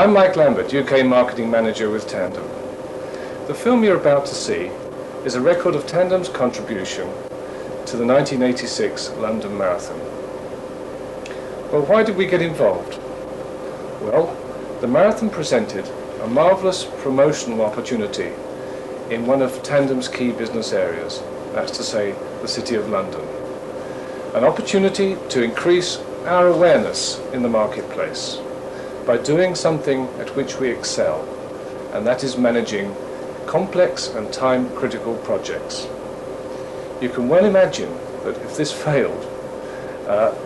I'm Mike Lambert, UK Marketing Manager with Tandem. The film you're about to see is a record of Tandem's contribution to the 1986 London Marathon. Well, why did we get involved? Well, the marathon presented a marvellous promotional opportunity in one of Tandem's key business areas, that's to say, the City of London. An opportunity to increase our awareness in the marketplace by doing something at which we excel, and that is managing complex and time-critical projects. You can well imagine that if this failed,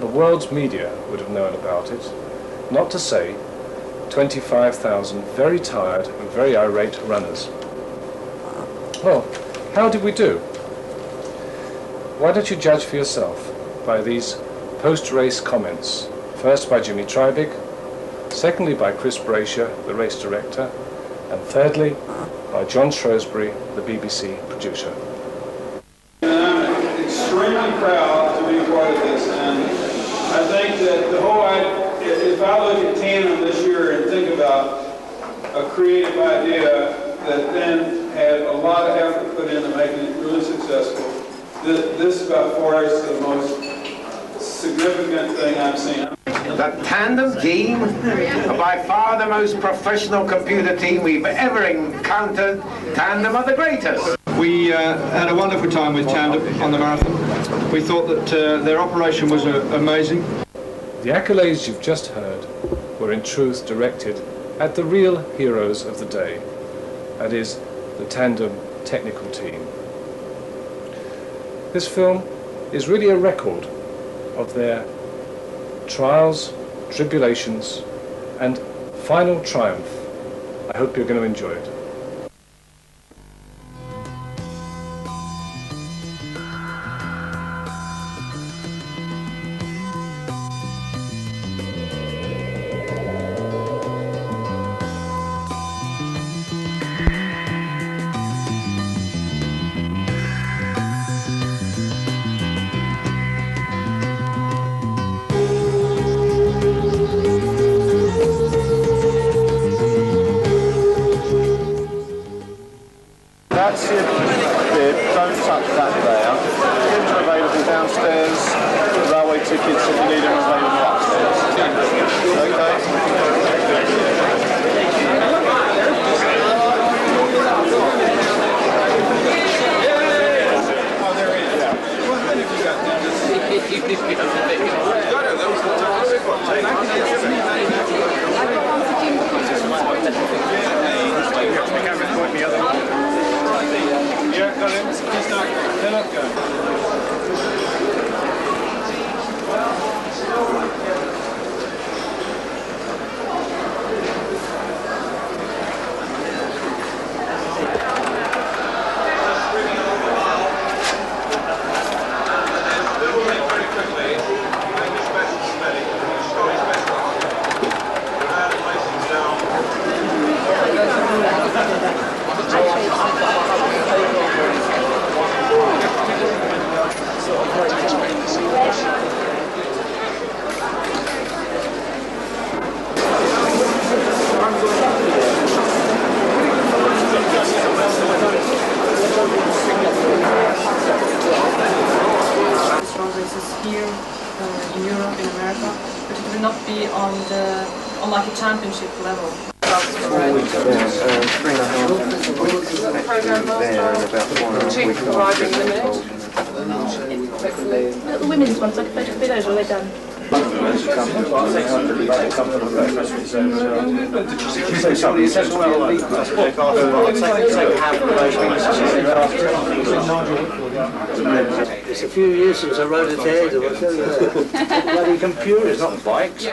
the world's media would have known about it, not to say 25,000 very tired and very irate runners. Well, how did we do? Why don't you judge for yourself by these post-race comments, first by Jimmy Trybig, secondly by Chris Brasher, the race director, and thirdly by John Shrewsbury, the BBC producer. And I'm extremely proud to be a part of this, and I think that the whole idea, if I look at Tandem this year and think about a creative idea that then had a lot of effort put into making it really successful, this by far is the most significant thing I've seen. The Tandem team are by far the most professional computer team we've ever encountered. Tandem are the greatest. We had a wonderful time with Tandem on the marathon. We thought that their operation was amazing. The accolades you've just heard were in truth directed at the real heroes of the day, that is, the Tandem technical team. This film is really a record of their trials, tribulations, and final triumph. I hope you're going to enjoy it. That's your bib, don't touch that there. Bibs are available downstairs, railway tickets if you need them available upstairs. Okay? Oh, there he is. Well, then if you got yeah, got him. He's not. They're not going. Here in Europe, in America, but it will not be on like a championship level. The women's ones, I could be those, are they done? It's a few years since I rode a Tandem, I'll tell you that. Bloody computers, not bikes.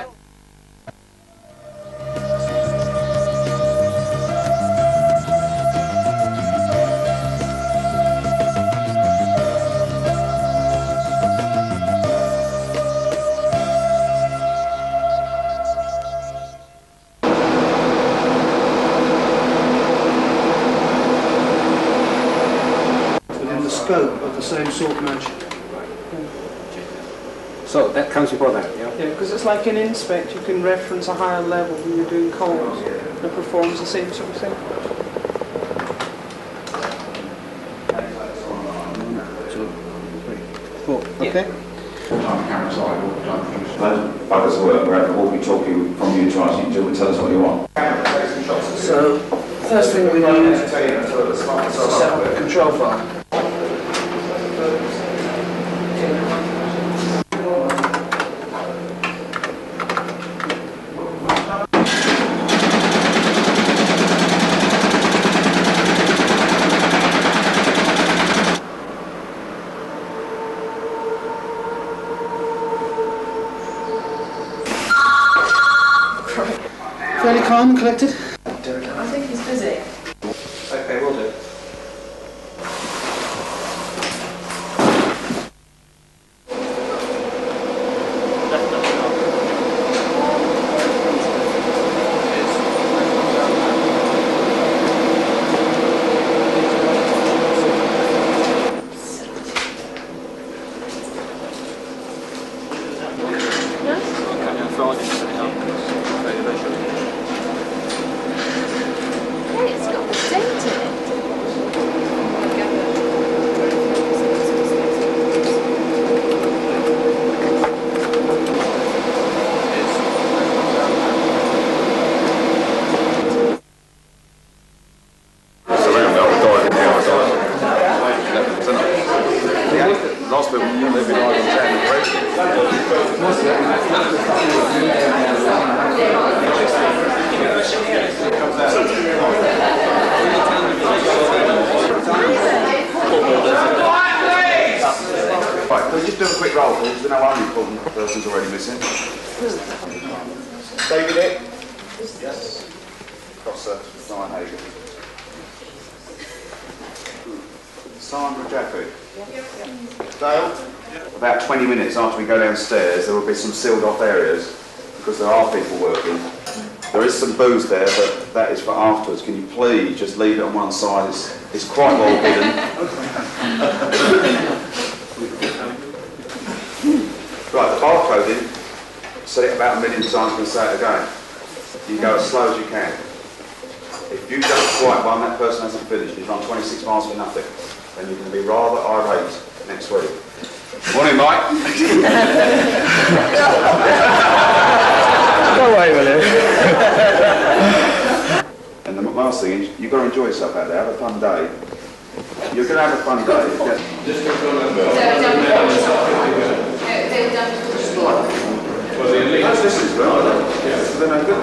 Of the same sort match. So that comes before that, yeah? Yeah, because it's like in inspect, you can reference a higher level when you're doing calls. It performs the same sort of thing. 2, 3, 4. Okay. Buggers work, we're at the walkie-talkie from you trying to tell us what you want. So, first thing we need is to set up a control file. Fairly calm and collected? I think he's busy. Okay, will do. It's got the date in it. Last bit, they've been on Right, can we just do a quick roll call? There's no one important person's already missing. David it? Yes. Crosser, Ryan Hagan. Sandra Jaffe? Dale? About 20 minutes after we go downstairs, there will be some sealed off areas because there are people working. There is some booze there, but that is for afterwards. Can you please just leave it on one side? It's quite well hidden. Right, the barcoding, said it about 1 million times and say it again. You go as slow as you can. If you don't quite one, that person hasn't finished. He's run 26 miles for nothing. Then you're going to be rather irate next week. Morning, Mike. Go away with it. And the last thing is, you've got to enjoy yourself out there. Have a fun day. You're going to have a fun day. This is well. They're no good.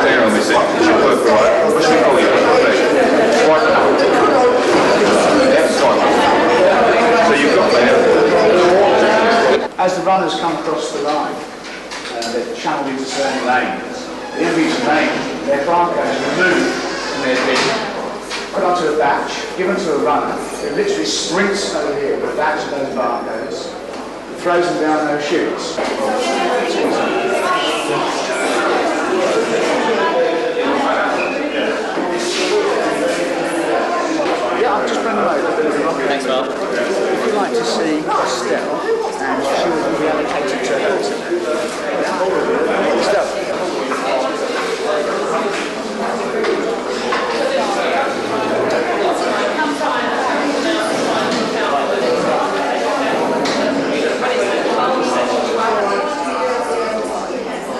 Hang on, miss it. It should work right. What should we call you? So you've got there. As the runners come across the line, they're channeled into certain lanes. In each lane, their barcodes are removed from their bin, put onto a batch, given to a runner, who literally sprints over here with a batch of those barcodes, and throws them down those chutes. Yeah, I've just run them over. Thanks, Mark. If you'd like to see Estelle, and she will be allocated to her. Estelle.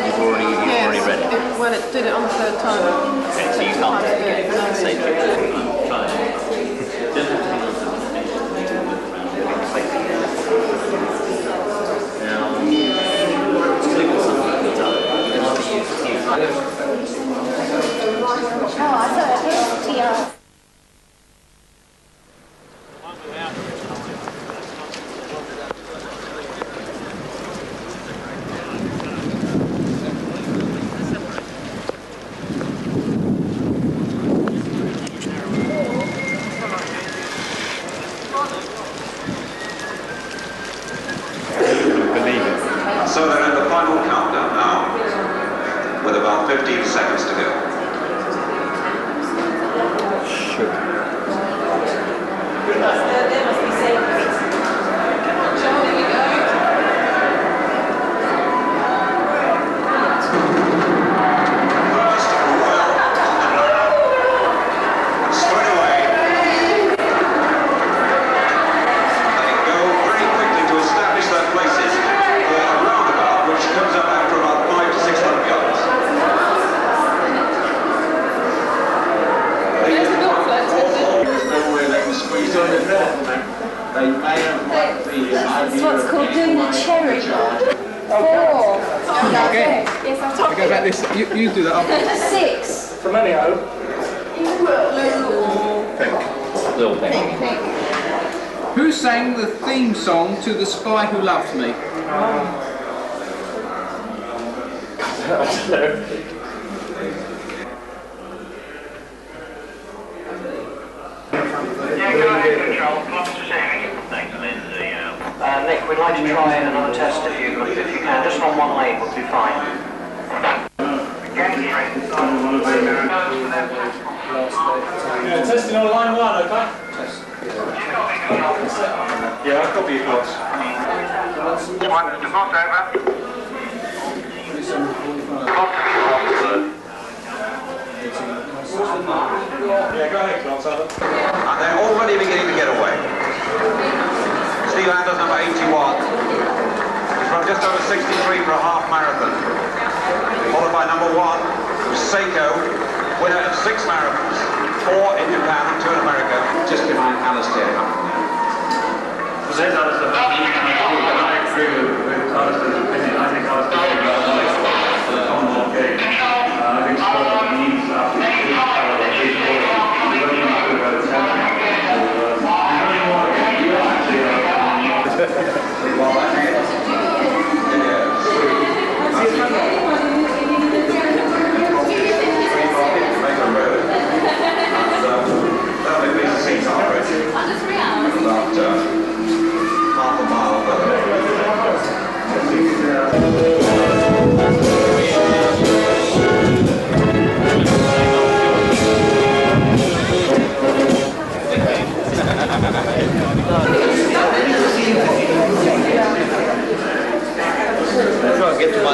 You've already read it? Well, it did it on the third time. Okay, so you can't say So they're in the final countdown now, with about 15 seconds to go. There must be safety. Come on, Joel, here you go. Go back this. You do that. 6. From anyhow. Little Pink. Who sang the theme song to The Spy Who Loved Me? I don't know. Nick, we'd like to try another test if you can. Just on one leg would be fine. Yeah, testing on line 1, okay? Yeah, I'll copy your course. Yeah, go ahead, Clark. And they're already beginning to get away. Steve Anders, number 81. He's run just over 63 for a half marathon. Followed by number 1, Seiko, winner of 6 marathons, 4 in Japan and 2 in America, just behind Alistair. Well, there's Alistair, and I agree with Alistair's opinion. I think Alistair is about the common game. I think sport needs absolutely Get to my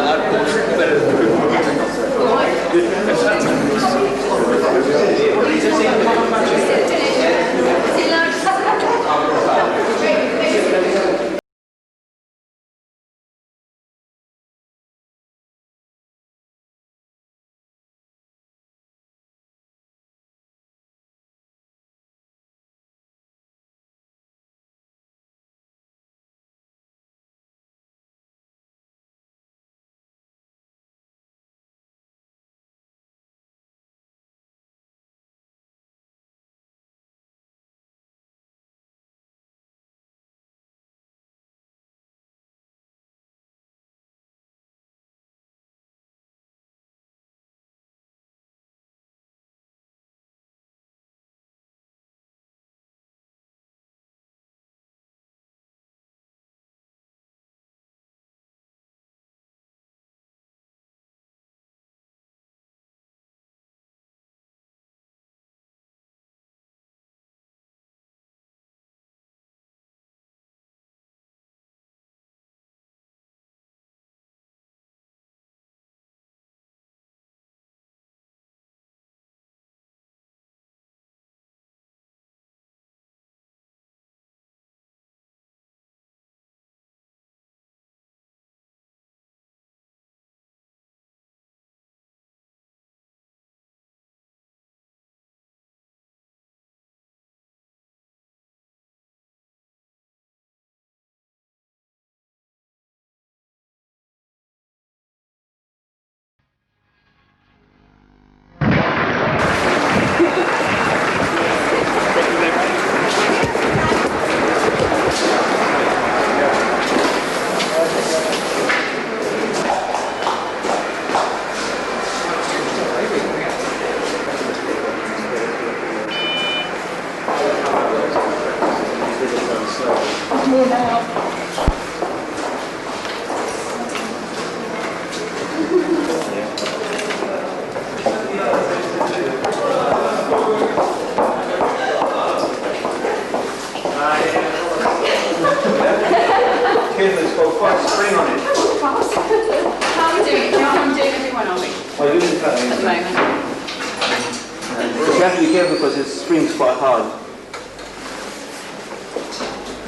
You have to be careful because it springs quite hard.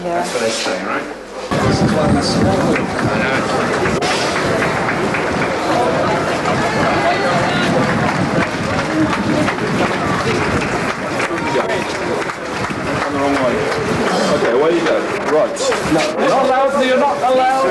Yeah. That's what they're saying, right? This is one that's small. I know. On the wrong way. Okay, away you go. Right. No, you're not allowed. You're not allowed.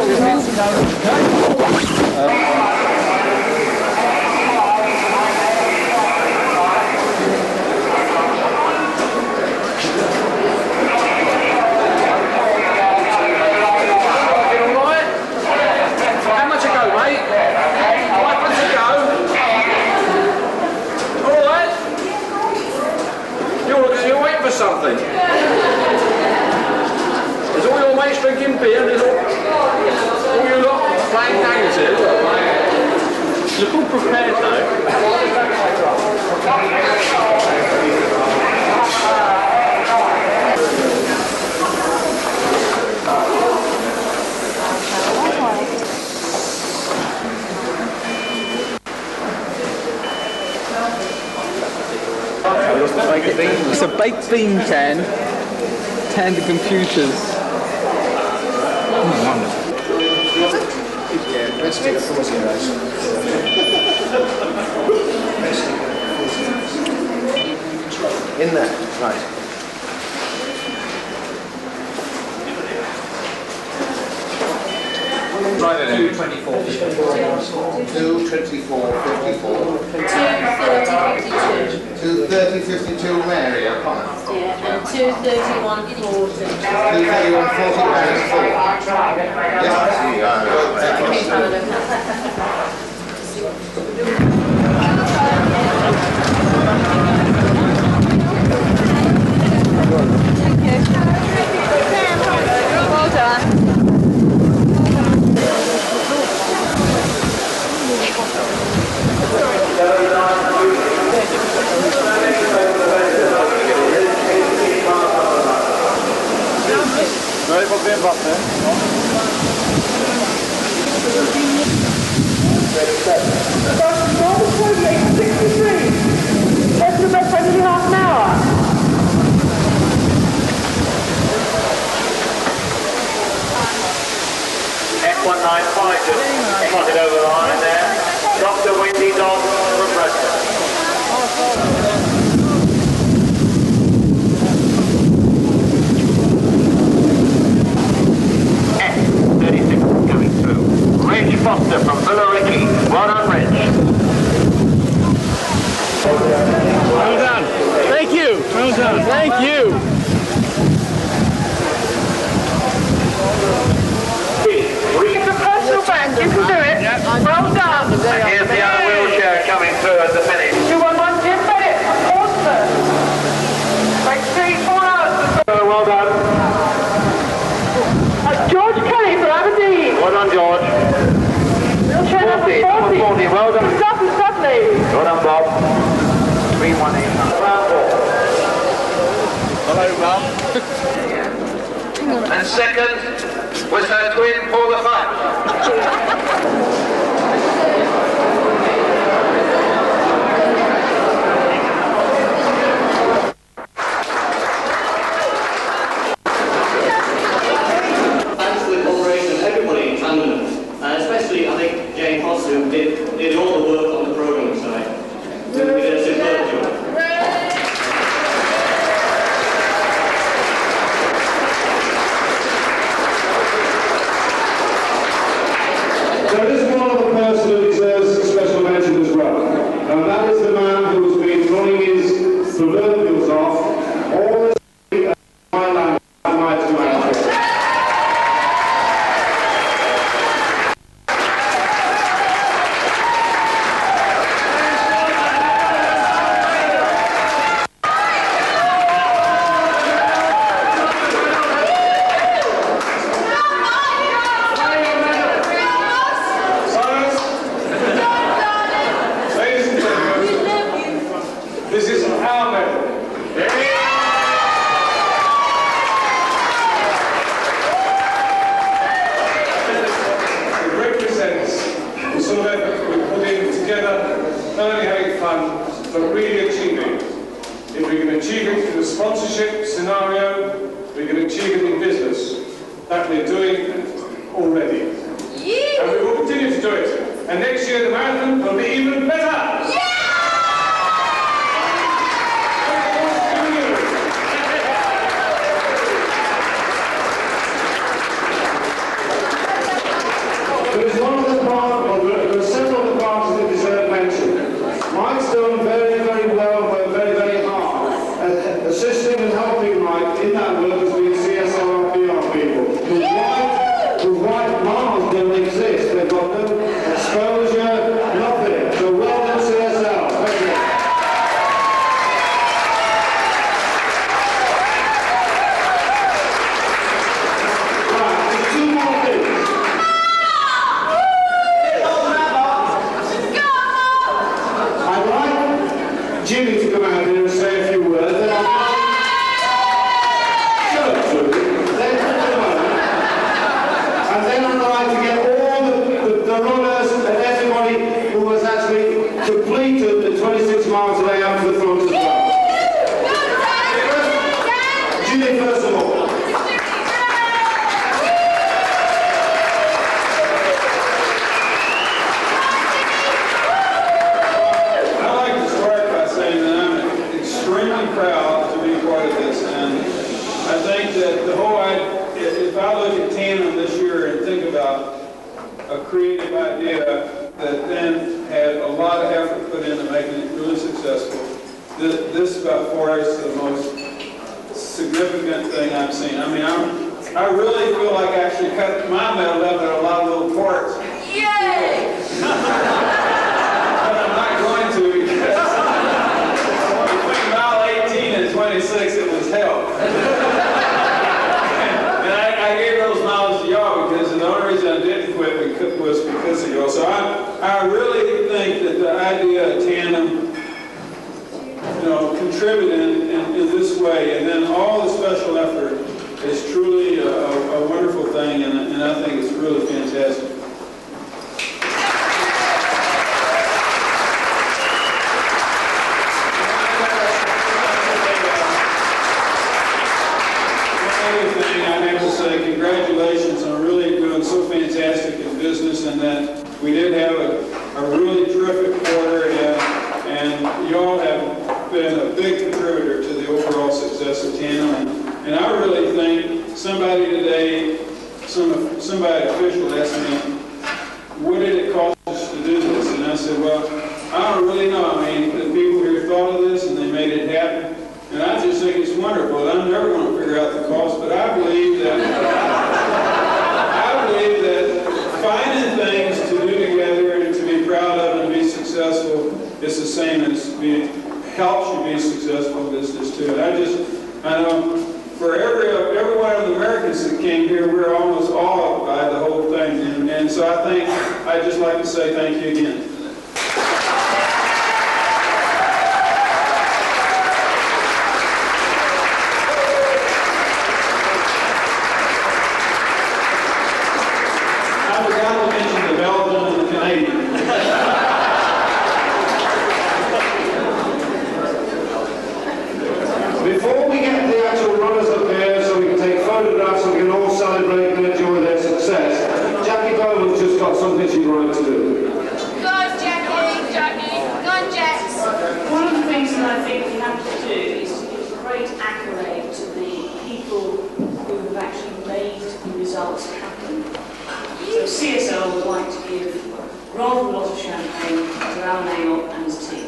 It's a baked bean can. Tandem Computers. Oh, wonderful. Yeah, let's take a 40 of those. In there, right. Right then. 224, 54. 230, 52. 230, 52 Mary, I can't. Yeah, and 231, 40. 231, 40 Mary's full. Well done. Ready for being back then? That's the best by nearly half an hour. F195 just spotted over the line there. Dr. Windy Dog from Preston. F36 coming through. Rich Foster from Billericay. Well done, Rich. Well done. Thank you. Well done. Thank you. It's a personal band, you can do it. Well done. And here's the other wheelchair coming through at the finish. 211 Jim Bennett, Portsmouth. Right street, 4 hours. Well done. George Kelly from Aberdeen. Well done, George. Wheelchair number 40, well done. Dudley. Well done, Bob. 318. Hello, Mum. And second was her twin, Paula Fudge. Thanks to the cooperation of everybody in Tandem, especially I think Jane Foster, who did all the work on the programme side. We did a superb job. There is one other person who deserves a special mention as well, and that is the man who's been running his proverbials off all this week at my land at night to my house. Ladies and gentlemen, this is our medal. It represents the sort of effort we put in together, not only having fun, but really achieving. If we can achieve it in the sponsorship scenario, we can achieve it in business. That we're doing already. And we will continue to do it. And next year the marathon will be even better. There is one of the parts, there are several of the parts that deserve mention. Mike's done very, very well, worked very, very hard. Assisting and helping Mike in that work has been CSR PR people. Whose white Mars don't exist. They've got no exposure, nothing. So well done CSR. a creative idea that then had a lot of effort put into making it really successful. This by far is the most significant thing I've seen. I mean, I really feel like I actually cut my metal up in a lot of little parts. Yay! But I'm not going to, because between mile 18 and 26 it was hell. And I gave those miles to y'all because the only reason I didn't quit was because of y'all. So I really think that the idea of Tandem, contributing in this way, and then all the special effort is truly a wonderful thing, and I think it's really fantastic. Another thing I have to say, congratulations on really doing so fantastic in business, and that we did have a really terrific quarter, and y'all have been a big contributor to the overall success of Tandem. And I really think somebody today, somebody official asked me, what did it cost us to do this? And I said, well, I don't really know. I mean, the people here thought of this and they made it happen. And I just think it's wonderful. I'm never going to figure out the cost, but I believe that finding things to do together and to be proud of and be successful is the same as helps you be successful in business too. And I know for every one of the Americans that came here, we're almost awed by the whole thing. And so I'd just like to say thank you again. I forgot to mention the Belgian and the Canadian. Before we get the actual runners up here so we can take photographs and we can all celebrate and enjoy their success, Jackie Bowman's just got something she'd like to do. Go on, Jackie! Go on, Jess! One of the things that I think we have to do is to give great accolade to the people who have actually made the results happen. So CSL would like to give rather a lot of champagne to Alan Ayotte and his team.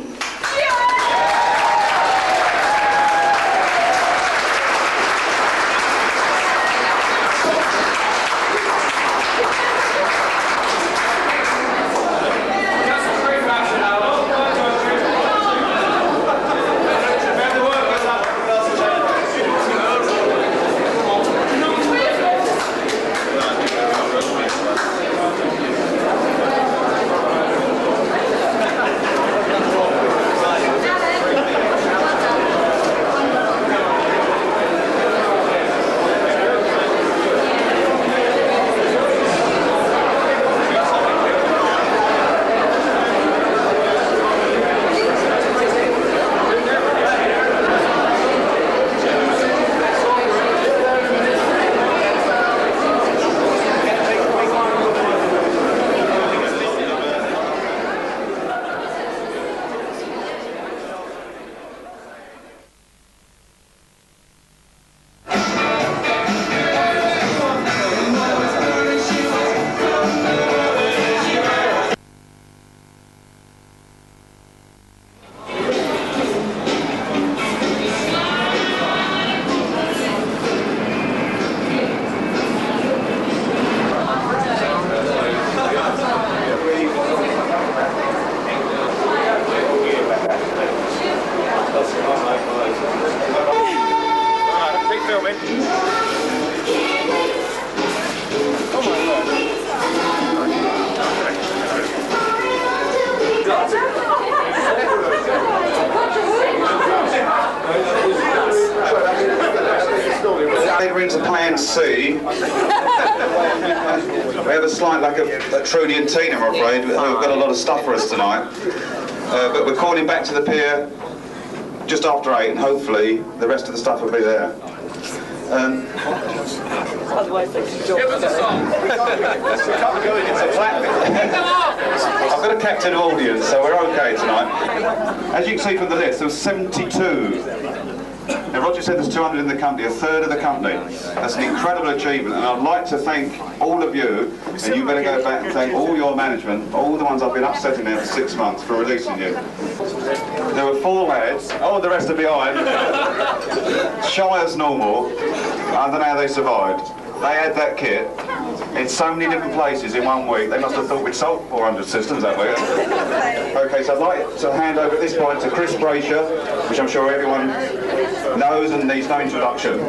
We're into Plan C. We have a slight lack of Trudy and Tina, I'm afraid. We've got a lot of stuff for us tonight. But we're calling back to the pier just after 8, and hopefully the rest of the stuff will be there. Otherwise they can Give us a song. I've got a captive audience, so we're okay tonight. As you can see from the list, there were 72 Now, Roger said there's 200 in the company, a third of the company. That's an incredible achievement, and I'd like to thank all of you, and you better go back and thank all your management, all the ones I've been upsetting there for 6 months for releasing you. There were 4 lads, the rest are behind, shy as normal. I don't know how they survived. They had that kit in so many different places in 1 week. They must have thought we'd sold 400 systems that week. Okay, so I'd like to hand over at this point to Chris Brasher, which I'm sure everyone knows and needs no introduction.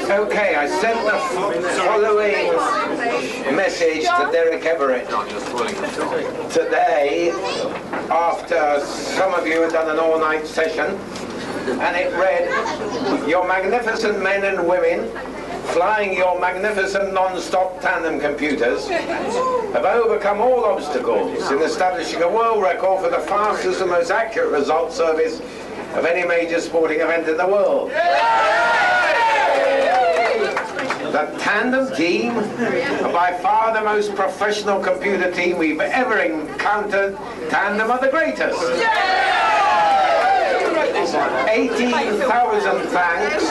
Okay, I sent the following message to Derek Everett today after some of you had done an all-night session, and it read, "Your magnificent men and women flying your magnificent non-stop tandem computers have overcome all obstacles in establishing a world record for the fastest and most accurate result service of any major sporting event in the world. The Tandem team are by far the most professional computer team we've ever encountered. Tandem are the greatest. 18,000 thanks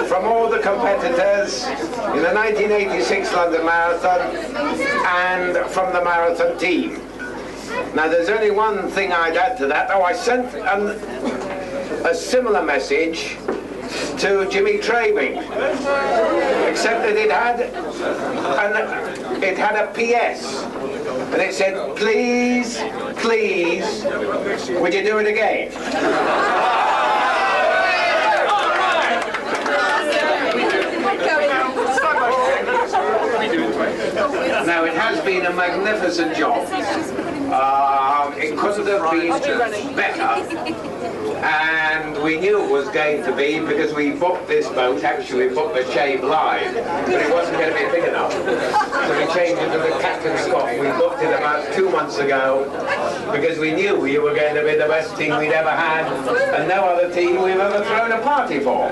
from all the competitors in the 1986 London Marathon and from the marathon team." Now there's only one thing I'd add to that. I sent a similar message to Jimmy Trabing, except that it had a PS, and it said, "Please, please, would you do it again?" Now it has been a magnificent job. It couldn't have been better. And we knew it was going to be because we booked this boat, actually we booked the Shave Live, but it wasn't going to be big enough. So we changed it to the Captain Scott. We booked it about 2 months ago because we knew we were going to be the best team we'd ever had and no other team we've ever thrown a party for.